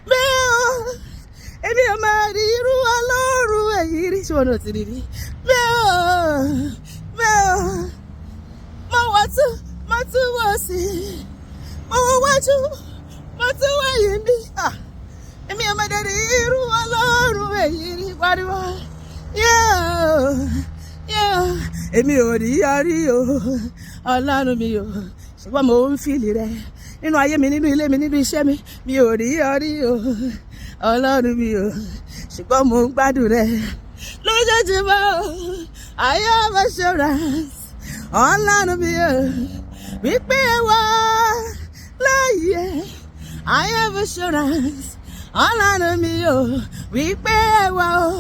bẹ́ẹ̀ èmi ò máa rí irú Ọlọ́run èyí rí ṣé wọn náà ti rí rí bẹ́ẹ̀ mo wá tún mo tún wọ̀ sí mo wájú mo tún wẹ̀yìn bí èmi ò máa rí irú Ọlọ́run èyí rí pariwo èmi ò rí ọrí o Ọlọ́run mi o ṣùgbọ́n mo ń fìlì rẹ nínú ayé mi nínú ilé mi nínú iṣẹ́ mi ò rí ọrí o Ọlọ́run mi o ṣùgbọ́n mo ń gbádùn rẹ lójoojúmọ́ I have assurance Ọlọ́run mi o wípé wá láàyè I have assurance Ọlọ́run mi o wípé wá o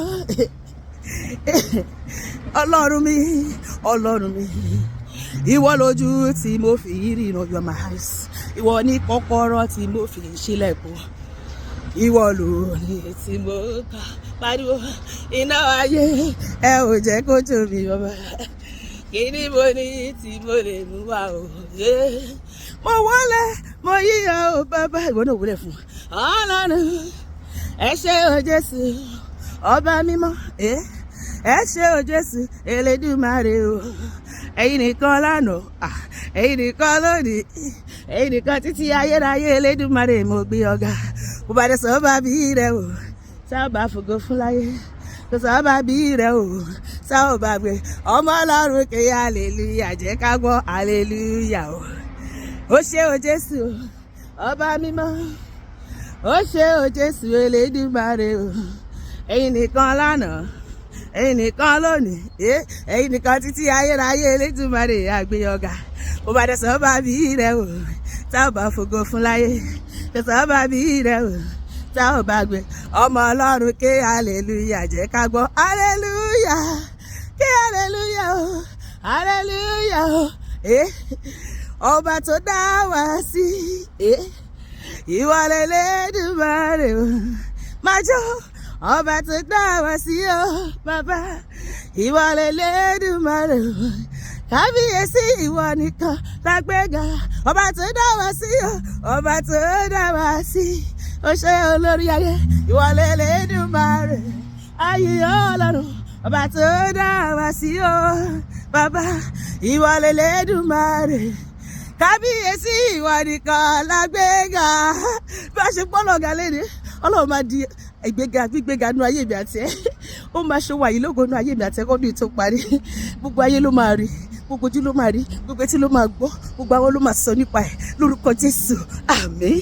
Ọlọ́run mi ìwọ lójú tí mo fi ríran your my eyes ìwọ ní kọ́kọ́rọ́ tí mo fi ṣílẹ̀kùn ìwọ lórí tí mo kà pariwo iná ayé ẹ ò jẹ́ kó jó mi ọba kí ni mo ní tí mo lè mú wá o mo wọlé mo yíyọ o bàbá ìwọ náà wọlé fún Ọlọ́run ẹ ṣé o Jésù ọba mímọ́ ẹ ṣé o Jésù Elédùmarè o ẹ̀yin nìkan lánàá ẹ̀yin nìkan lónìí ẹ̀yin nìkan títí ayérayé Elédùmarè mo gbé ọ̀gá mo bá dé sọ́ọ́bà bí rẹ o sábà fògo fún láyé tó sọ́ọ́bà bí rẹ o sábà gbé ọmọ Ọlọ́run ké hallelujah jẹ́ ká gbọ́ hallelujah o ṣé o Jésù ọba mímọ́ ó ṣé o Jésù Elédùmarè o ẹ̀yin nìkan lánàá ẹ̀yin nìkan lónìí ẹ̀yin nìkan títí ayérayé Elédùmarè àgbéyọ̀gá mo bá dé sọ́ọ́bà bí rẹ o sábà fògo fún láyé tó sọ́ọ́bà bí rẹ o sábà gbé ọmọ Ọlọ́run ké hallelujah jẹ́ ká gbọ́ hallelujah ké hallelujah o hallelujah o ọba tó dá wá sí ìwọ l'Elédùmarè o máa jó ọba tó dá wá sí o bàbá ìwọ l'Elédùmarè o kábíyèsí ìwọ nìkan lágbéga ọba tó dá wá sí o ọba tó dá wá sí ó ṣe olórí ayé ìwọ l'Elédùmarè ayé Ọlọ́run ọba tó dá wá sí o bàbá ìwọ l'Elédùmarè kábíyèsí ìwọ nìkan lágbéga bí a ṣe pọ́ lọ́gàá lẹ́ni Ọlọ́run máa di ìgbéga gbígbéga nú ayé mi àti ẹ ó máa ṣe wàyí lógo nú ayé mi àti ẹ kọ́dún tó parí gbogbo ayé ló máa rí gbogbo ojú ló máa rí gbogbo etí ló máa gbọ́ gbogbo àwọn ló máa sọ nípa ẹ lórúkọ Jésù àmín.